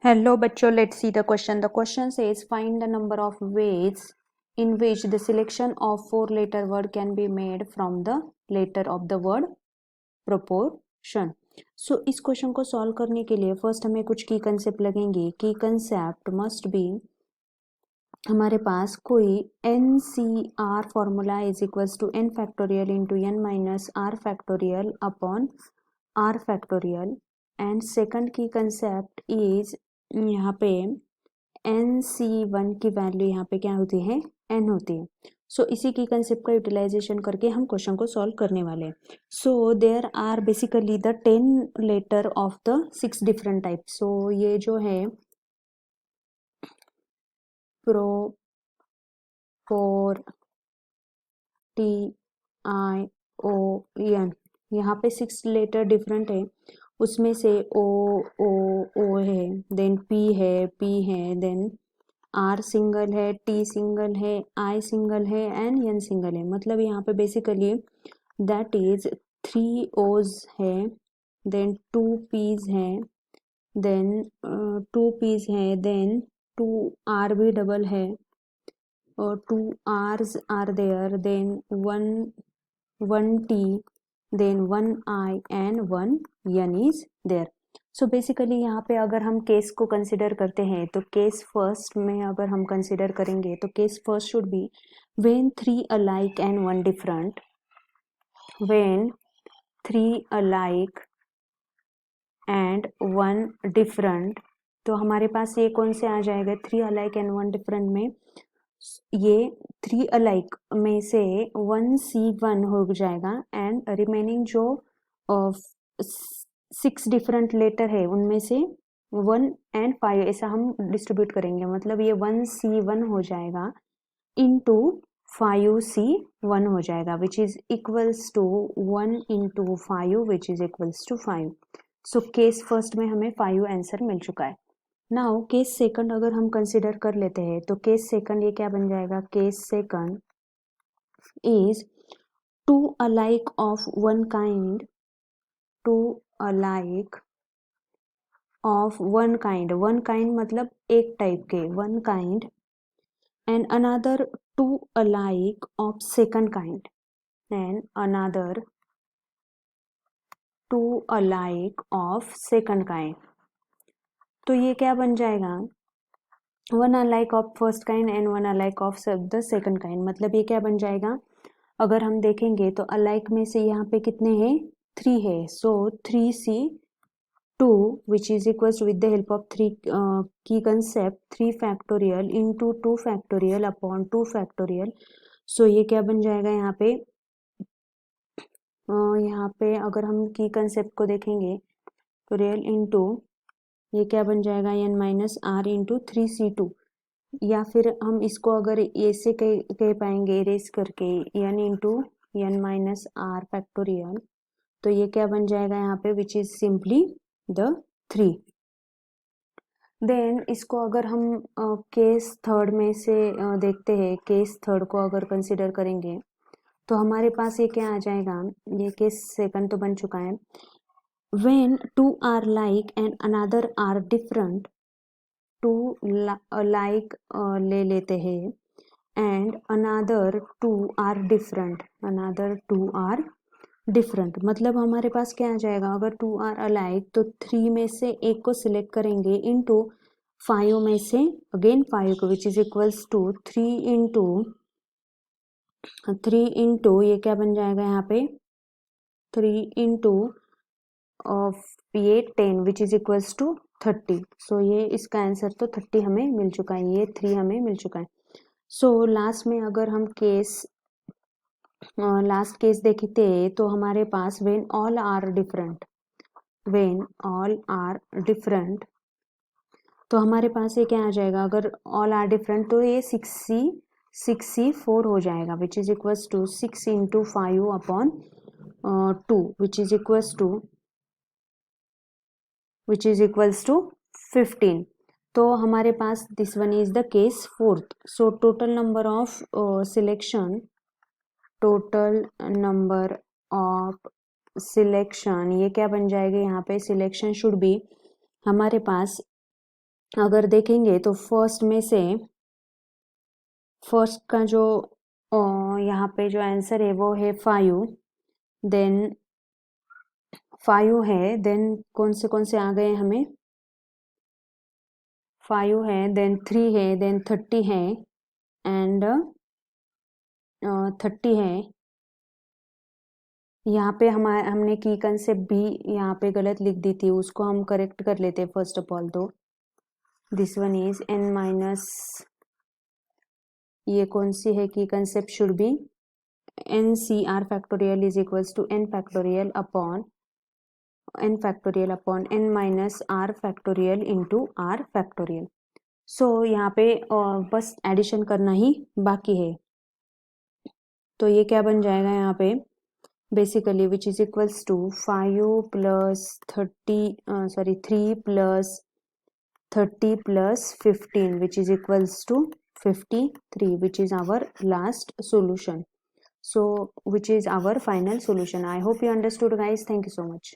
Hello बच्चों, let's see the question. The question says find the number of ways in which the selection of 4-letter word can be made from the letter of the word proportion. So इस question को solve करने के लिए first हमें कुछ की concept लगेंगे. की कंसेप्ट मस्ट बी हमारे पास कोई NCR formula is equals to n factorial into n minus r factorial upon r factorial. And second की कंसेप्ट इज यहाँ पे NC1 की वैल्यू यहाँ पे क्या होती है, n होती है. सो इसी की कंसेप्ट का यूटिलाइजेशन करके हम क्वेश्चन को सॉल्व करने वाले हैं. So there are basically the 10 letter of the 6 different type. So ये जो है प्रो फोर TION, यहाँ पे 6 लेटर डिफरेंट है. उसमें से O है, देन P है, देन R सिंगल है, T सिंगल है, I सिंगल है एंड N सिंगल है. मतलब यहाँ पे बेसिकली दैट इज 3 O's है, देन 2 P's है, देन 2 P's है, देन 2 R भी डबल है, और 2 R's are there, then 1 T, then 1 I and 1 N is there. So basically यहाँ पे अगर हम केस को कंसिडर करते हैं तो केस फर्स्ट में अगर हम कंसिडर करेंगे तो case first should be when 3 alike and 1 different. When 3 alike and 1 different, तो हमारे पास ये कौन से आ जाएगा 3 अलाइक एंड 1 डिफरेंट में. ये 3 अलाइक में से 1C1 हो जाएगा एंड रिमेनिंग जो 6 डिफरेंट लेटर है उनमें से 1 and 5 ऐसा हम डिस्ट्रीब्यूट करेंगे. मतलब ये 1C1 हो जाएगा इंटू 5C1 हो जाएगा which is equals to 1 into 5 which is equals to 5. So case first में हमें 5 आंसर मिल चुका है. नाउ केस सेकंड अगर हम कंसिडर कर लेते हैं तो केस सेकंड ये क्या बन जाएगा, case second is 2 alike of one kind, 2 alike of one kind मतलब एक टाइप के, one kind, and another 2 alike of second kind, and another 2 alike of second kind. तो ये क्या बन जाएगा, 1 alike of first kind and 1 alike of the second kind. मतलब ये क्या बन जाएगा, अगर हम देखेंगे तो अलाइक में से यहाँ पे कितने हैं, 3 है. So 3C2 which is equals with the help of 3 की concept 3 factorial into 2 factorial upon 2 factorial. So ये क्या बन जाएगा यहाँ पे अगर हम की कंसेप्ट को देखेंगे तो रियल इंटू ये क्या बन जाएगा n minus are into 3C2, या फिर हम इसको अगर ऐसे कह पाएंगे इरेज करके n into n minus R factorial. तो ये क्या बन जाएगा यहाँ पे which is simply the 3. Then इसको अगर हम केस थर्ड में से देखते हैं, केस थर्ड को अगर कंसिडर करेंगे तो हमारे पास ये क्या आ जाएगा, ये केस सेकंड तो बन चुका है. when 2 are like and another are different, 2 like ले लेते हैं and another 2 are different, मतलब हमारे पास क्या आ जाएगा, अगर 2 are alike तो 3 में से एक को सिलेक्ट करेंगे इंटू 5 में से अगेन 5 को which is equals to 3 into ये क्या बन जाएगा यहाँ पे 3 इंटू ये 10 विच इज इक्वल्स टू 30. सो ये इसका आंसर तो 30 हमें मिल चुका है, ये 3 हमें मिल चुका है. सो लास्ट में अगर हम लास्ट केस देखते तो हमारे पास व्हेन ऑल आर डिफरेंट, तो हमारे पास ये क्या आ जाएगा, अगर ऑल आर डिफरेंट तो ये 6C4 हो जाएगा which is equals to 6 into 5 upon 2 which is equals to 15. तो हमारे पास this one is the case fourth. So total number of selection ये क्या बन जाएगा, यहाँ पे सिलेक्शन शुड बी हमारे पास अगर देखेंगे तो फर्स्ट में से फर्स्ट का जो यहाँ पे जो आंसर है वो है 5, देन 5 है, देन कौन से आ गए हमें, 5 है, देन 3 है, देन 30 है, एंड 30 है। यहाँ पे हमने की कंसेप्ट भी यहाँ पे गलत लिख दी थी, उसको हम करेक्ट कर लेते फर्स्ट ऑफ ऑल। तो this one is n minus, ये कौन सी है की concept should be NCR factorial is equals to n factorial upon n minus r factorial into r factorial. So यहाँ पे बस एडिशन करना ही बाकी है। तो ये क्या बन जाएगा यहाँ पे, basically which is equals to 5 plus 3 plus 30 plus 15 which is equals to 53, which is our last solution. So which is our final solution. I hope you understood guys. Thank you so much.